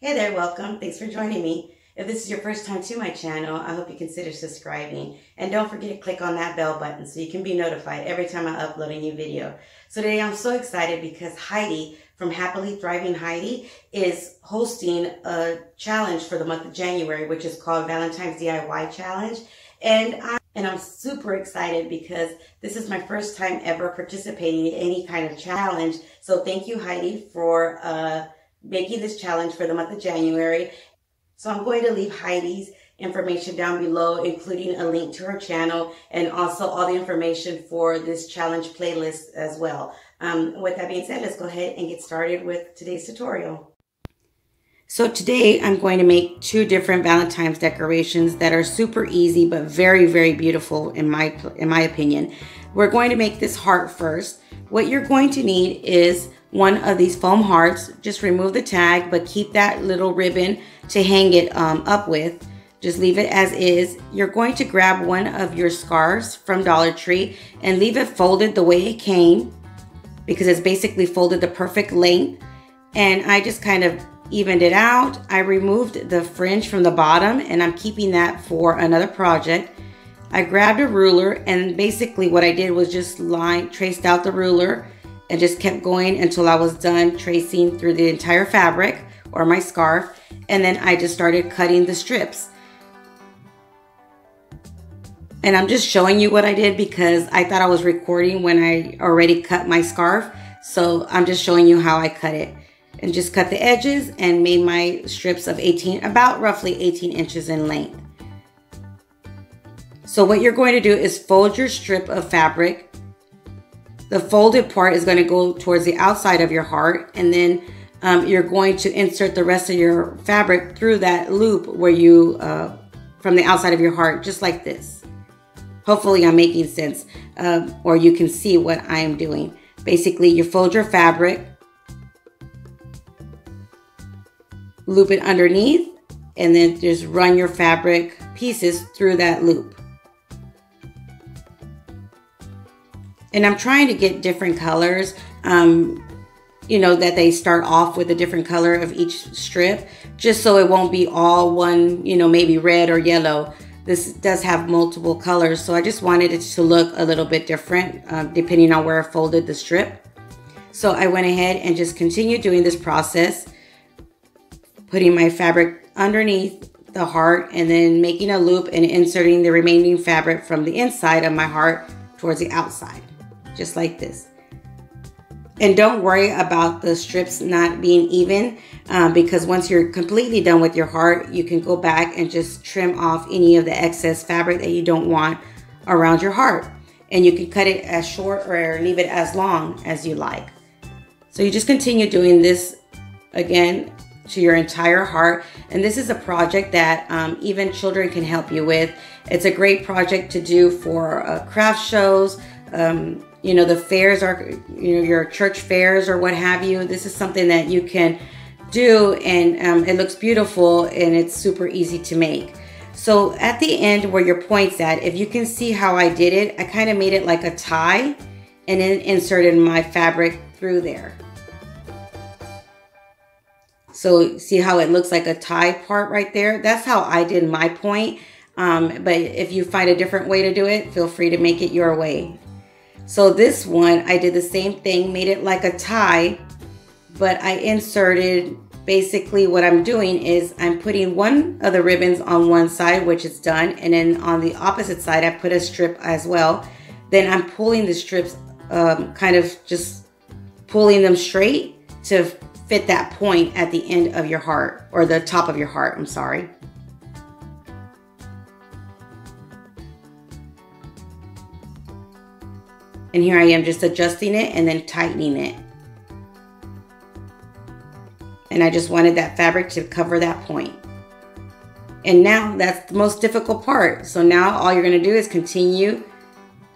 Hey there, welcome. Thanks for joining me. If this is your first time to my channel, I hope you consider subscribing. And don't forget to click on that bell button so you can be notified every time I upload a new video. So today I'm so excited because Heidi from Happily Thriving Heidi is hosting a challenge for the month of January, which is called Valentine's DIY Challenge. And I'm super excited because this is my first time ever participating in any kind of challenge. So thank you, Heidi, for making this challenge for the month of January. So I'm going to leave Heidi's information down below, including a link to her channel and also all the information for this challenge playlist as well. With that being said, let's go ahead and get started with today's tutorial. So today I'm going to make two different Valentine's decorations that are super easy but very, very beautiful in my opinion. We're going to make this heart first. What you're going to need is one of these foam hearts. Just remove the tag, but keep that little ribbon to hang it up with. Just leave it as is. You're going to grab one of your scarves from Dollar Tree and leave it folded the way it came because it's basically folded the perfect length. And I just kind of evened it out. I removed the fringe from the bottom and I'm keeping that for another project. I grabbed a ruler and basically what I did was just traced out the ruler and just kept going until I was done tracing through the entire fabric or my scarf. And then I just started cutting the strips. And I'm just showing you what I did because I thought I was recording when I already cut my scarf. So I'm just showing you how I cut it. And just cut the edges and made my strips of about roughly 18 inches in length. So what you're going to do is fold your strip of fabric. The folded part is going to go towards the outside of your heart, and then you're going to insert the rest of your fabric through that loop where you, from the outside of your heart, just like this. Hopefully I'm making sense, or you can see what I'm doing. Basically, you fold your fabric, loop it underneath, and then just run your fabric pieces through that loop. And I'm trying to get different colors, you know, that they start off with a different color of each strip, just so it won't be all one, you know, maybe red or yellow. This does have multiple colors, so I just wanted it to look a little bit different depending on where I folded the strip. So I went ahead and just continued doing this process, putting my fabric underneath the heart and then making a loop and inserting the remaining fabric from the inside of my heart towards the outside, just like this. And don't worry about the strips not being even because once you're completely done with your heart, you can go back and just trim off any of the excess fabric that you don't want around your heart. And you can cut it as short or leave it as long as you like. So you just continue doing this again to your entire heart. And this is a project that even children can help you with. It's a great project to do for craft shows, you know, the fairs are, you know, your church fairs or what have you. This is something that you can do and it looks beautiful and it's super easy to make. So at the end where your point's at, if you can see how I did it, I kind of made it like a tie and then inserted my fabric through there. So see how it looks like a tie part right there? That's how I did my point. But if you find a different way to do it, feel free to make it your way. So this one, I did the same thing, made it like a tie, but I inserted, basically what I'm doing is I'm putting one of the ribbons on one side, which is done. And then on the opposite side, I put a strip as well. Then I'm pulling the strips, kind of just pulling them straight to fit that point at the end of your heart, or the top of your heart, I'm sorry. And here I am just adjusting it and then tightening it. And I just wanted that fabric to cover that point. And now that's the most difficult part. So now all you're gonna do is continue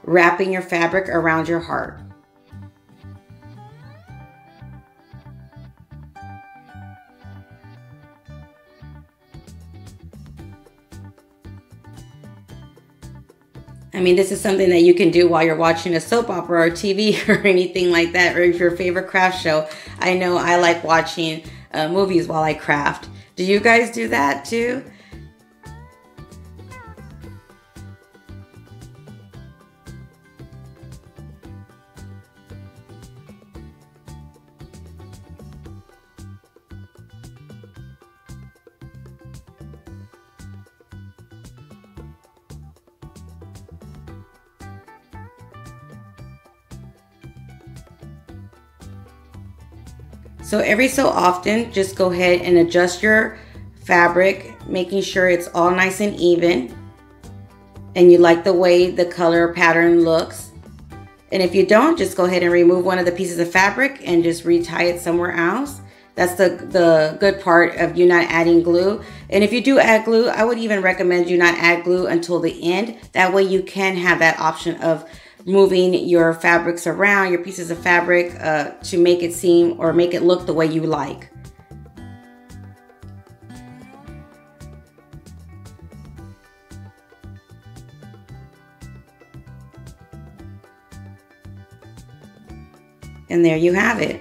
wrapping your fabric around your heart. I mean, this is something that you can do while you're watching a soap opera or TV or anything like that, or if your favorite craft show. I know I like watching movies while I craft. Do you guys do that too? So every so often, just go ahead and adjust your fabric, making sure it's all nice and even, and you like the way the color pattern looks. And if you don't, just go ahead and remove one of the pieces of fabric and just retie it somewhere else. That's the good part of you not adding glue. And if you do add glue, I would even recommend you not add glue until the end. That way you can have that option of moving your fabrics around, your pieces of fabric, to make it seem or make it look the way you like. And there you have it.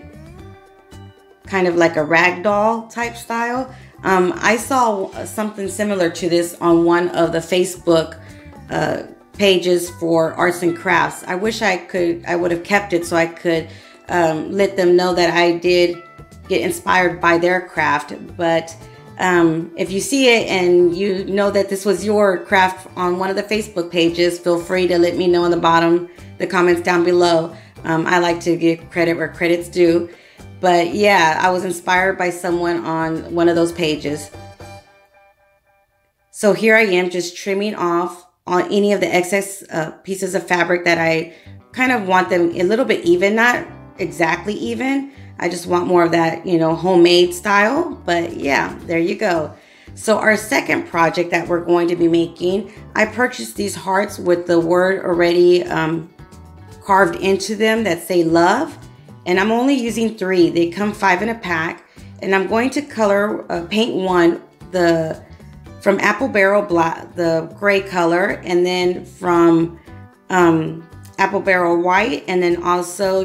Kind of like a ragdoll type style. I saw something similar to this on one of the Facebook pages for arts and crafts. I wish I would have kept it so I could let them know that I did get inspired by their craft. But if you see it and you know that this was your craft on one of the Facebook pages, feel free to let me know in the comments down below. I like to give credit where credit's due. But yeah, I was inspired by someone on one of those pages. So here I am just trimming off on any of the excess pieces of fabric that I kind of want them a little bit even, not exactly even. I just want more of that, you know, homemade style. But yeah, there you go. So our second project that we're going to be making, I purchased these hearts with the word already carved into them that say love. And I'm only using 3. They come 5 in a pack. And I'm going to color, paint one, from Apple Barrel Black, the gray color, and then from Apple Barrel White, and then also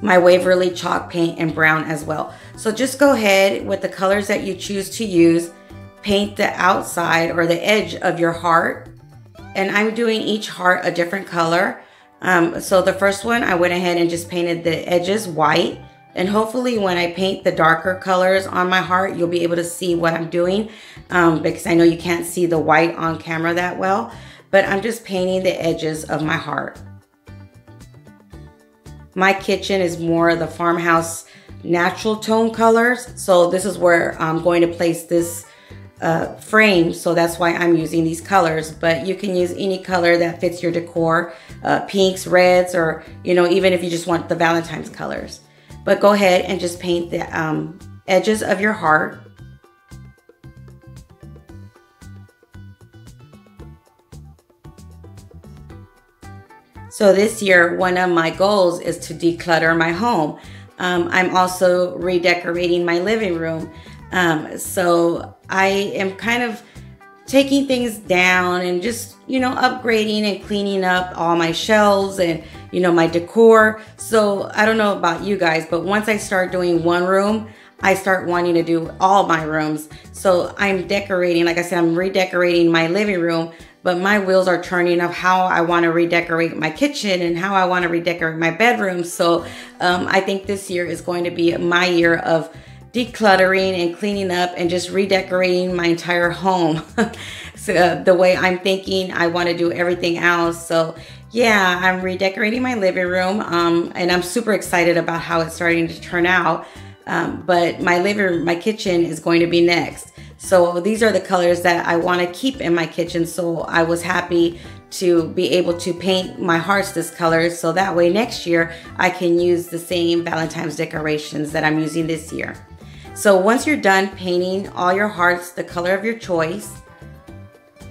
my Waverly chalk paint in brown as well. So just go ahead with the colors that you choose to use, paint the outside or the edge of your heart. And I'm doing each heart a different color. So the first one, I went ahead and just painted the edges white. And hopefully when I paint the darker colors on my heart, you'll be able to see what I'm doing, because I know you can't see the white on camera that well. But I'm just painting the edges of my heart. My kitchen is more of the farmhouse natural tone colors. So this is where I'm going to place this frame, so that's why I'm using these colors. But you can use any color that fits your decor, pinks, reds, or even if you just want the Valentine's colors. But go ahead and just paint the edges of your heart. So this year, one of my goals is to declutter my home. I'm also redecorating my living room. So I am kind of taking things down and just, upgrading and cleaning up all my shelves and, my decor. So I don't know about you guys, but once I start doing one room, I start wanting to do all my rooms. So I'm decorating, like I said, I'm redecorating my living room, but my wheels are turning of how I want to redecorate my kitchen and how I want to redecorate my bedroom. So I think this year is going to be my year of decluttering and cleaning up and just redecorating my entire home. So the way I'm thinking, I want to do everything else. So yeah, I'm redecorating my living room, and I'm super excited about how it's starting to turn out. But my kitchen is going to be next. So these are the colors that I want to keep in my kitchen. So I was happy to be able to paint my hearts this color, so that way next year I can use the same Valentine's decorations that I'm using this year. So once you're done painting all your hearts the color of your choice,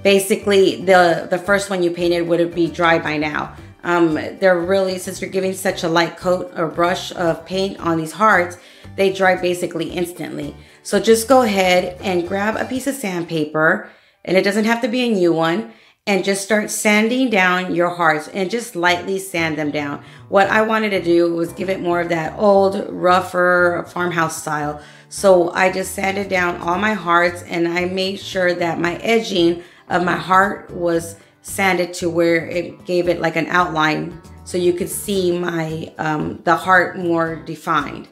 basically the first one you painted would be dry by now. They're really, since you're giving such a light coat or brush of paint on these hearts, they dry basically instantly. So just go ahead and grab a piece of sandpaper, and it doesn't have to be a new one, and just start sanding down your hearts and just lightly sand them down. What I wanted to do was give it more of that old, rougher farmhouse style. So I just sanded down all my hearts, and I made sure that my edging of my heart was sanded to where it gave it like an outline, so you could see my the heart more defined.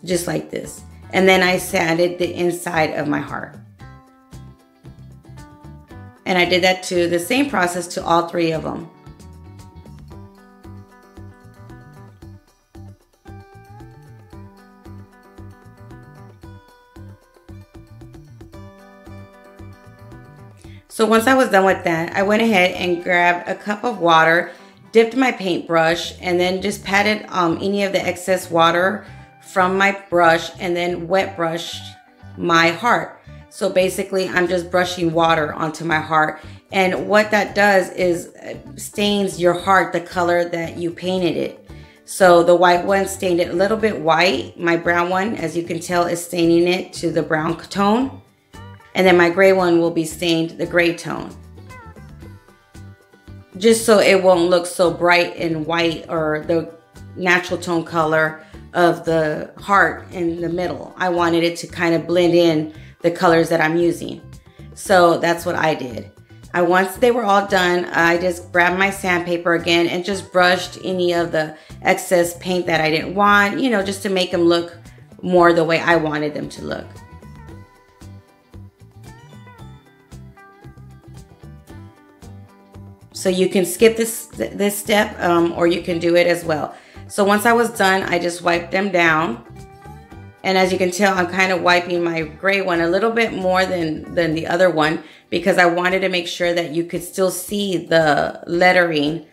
Just like this. And then I sanded the inside of my heart. And I did that to the same process to all three of them. So once I was done with that, I went ahead and grabbed a cup of water, dipped my paintbrush, and then just patted any of the excess water from my brush, and then wet brushed my heart. So basically I'm just brushing water onto my heart, and what that does is stains your heart the color that you painted it. So the white one stained it a little bit white. My brown one, as you can tell, is staining it to the brown tone. And then my gray one will be stained the gray tone. Just so it won't look so bright and white, or the natural tone color of the heart in the middle. I wanted it to kind of blend in the colors that I'm using. So that's what I did. Once they were all done, I just grabbed my sandpaper again and just brushed any of the excess paint that I didn't want, you know, just to make them look more the way I wanted them to look. So you can skip this step, or you can do it as well. So once I was done, I just wiped them down. And as you can tell, I'm kind of wiping my gray one a little bit more than the other one, because I wanted to make sure that you could still see the lettering,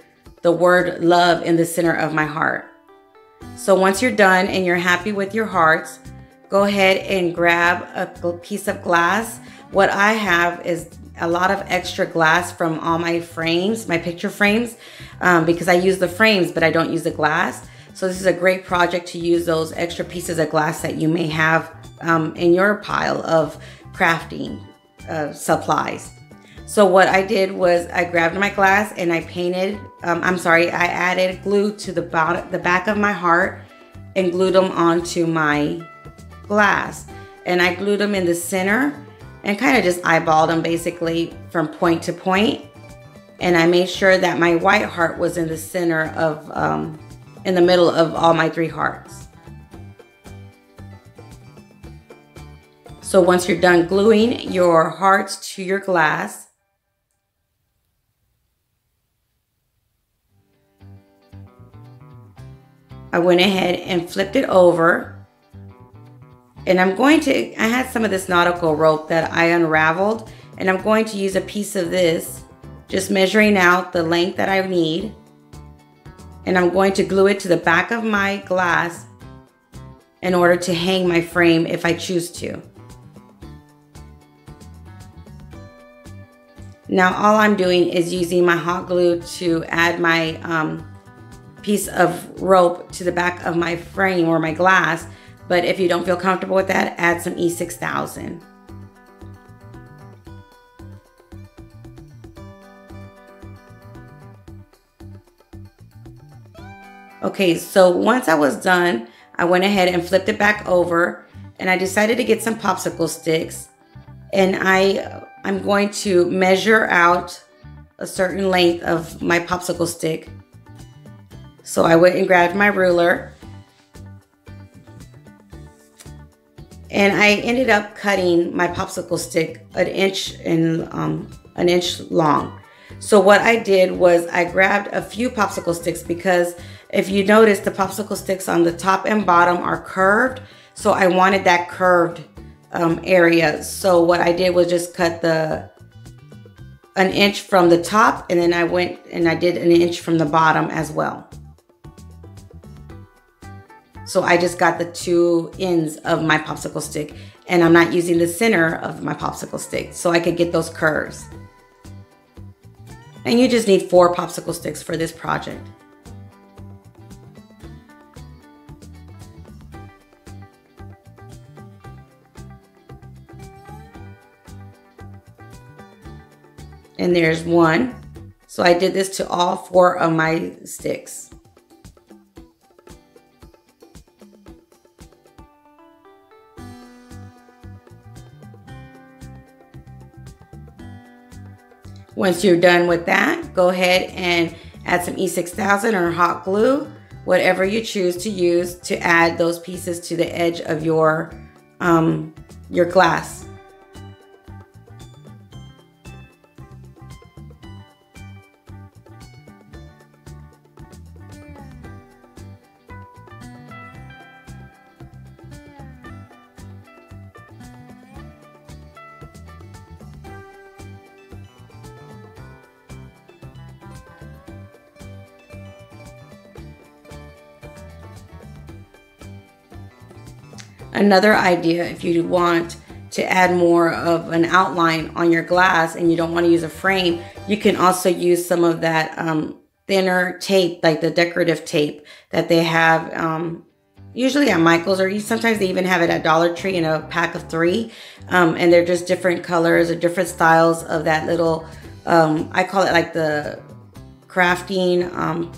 the word love in the center of my heart. So once you're done and you're happy with your hearts, go ahead and grab a piece of glass. What I have is a lot of extra glass from all my frames, my picture frames, because I use the frames, but I don't use the glass. So this is a great project to use those extra pieces of glass that you may have in your pile of crafting supplies. So what I did was I grabbed my glass and I painted, I added glue to the back of my heart and glued them onto my glass. And I glued them in the center and kind of just eyeballed them basically from point to point. And I made sure that my white heart was in the center of, in the middle of all my three hearts. So once you're done gluing your hearts to your glass, I went ahead and flipped it over. And I had some of this nautical rope that I unraveled, and I'm going to use a piece of this, just measuring out the length that I need. And I'm going to glue it to the back of my glass in order to hang my frame if I choose to. Now all I'm doing is using my hot glue to add my piece of rope to the back of my frame or my glass. But if you don't feel comfortable with that, add some E6000. Okay, so once I was done, I went ahead and flipped it back over, and I decided to get some popsicle sticks. And I'm going to measure out a certain length of my popsicle stick. So I went and grabbed my ruler. And I ended up cutting my popsicle stick an inch long. So what I did was I grabbed a few popsicle sticks, because if you notice, the popsicle sticks on the top and bottom are curved. So I wanted that curved area. So what I did was just cut an inch from the top, and then I went and I did an inch from the bottom as well. So I just got the two ends of my popsicle stick, and I'm not using the center of my popsicle stick, so I could get those curves. And you just need 4 popsicle sticks for this project. And there's one. So I did this to all 4 of my sticks. Once you're done with that, go ahead and add some E6000 or hot glue, whatever you choose to use to add those pieces to the edge of your glass. Another idea, if you want to add more of an outline on your glass and you don't want to use a frame, you can also use some of that thinner tape, like the decorative tape that they have usually at Michael's, or sometimes they even have it at Dollar Tree in a pack of 3. And they're just different colors or different styles of that little, I call it like the crafting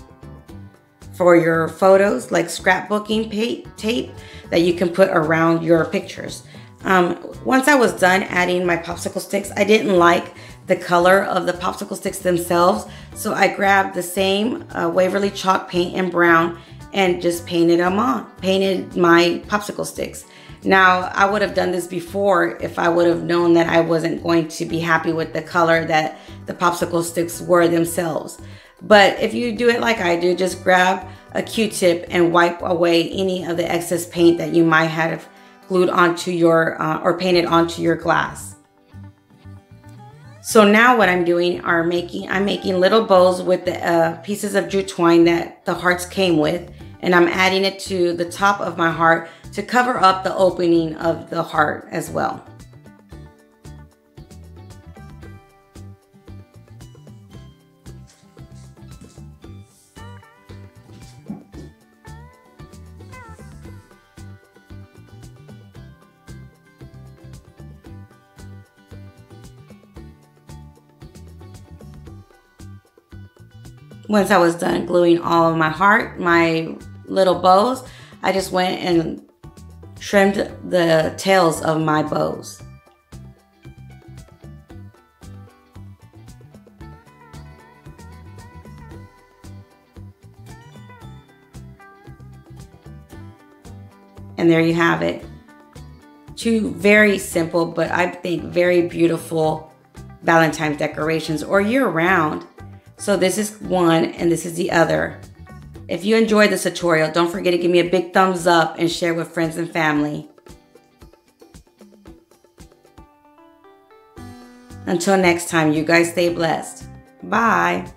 for your photos, like scrapbooking tape that you can put around your pictures. Once I was done adding my popsicle sticks, I didn't like the color of the popsicle sticks themselves, so I grabbed the same Waverly chalk paint in brown and just painted my popsicle sticks. Now, I would have done this before if I would have known that I wasn't going to be happy with the color that the popsicle sticks were themselves. But if you do it like I do, just grab a Q-tip and wipe away any of the excess paint that you might have glued onto your or painted onto your glass. So now what I'm doing I'm making little bows with the pieces of jute twine that the hearts came with, and I'm adding it to the top of my heart to cover up the opening of the heart as well. Once I was done gluing all of my little bows, I just went and trimmed the tails of my bows. And there you have it. 2 very simple, but I think very beautiful Valentine's decorations, or year-round. So this is one and this is the other. If you enjoyed this tutorial, don't forget to give me a big thumbs up and share with friends and family. Until next time, you guys stay blessed. Bye.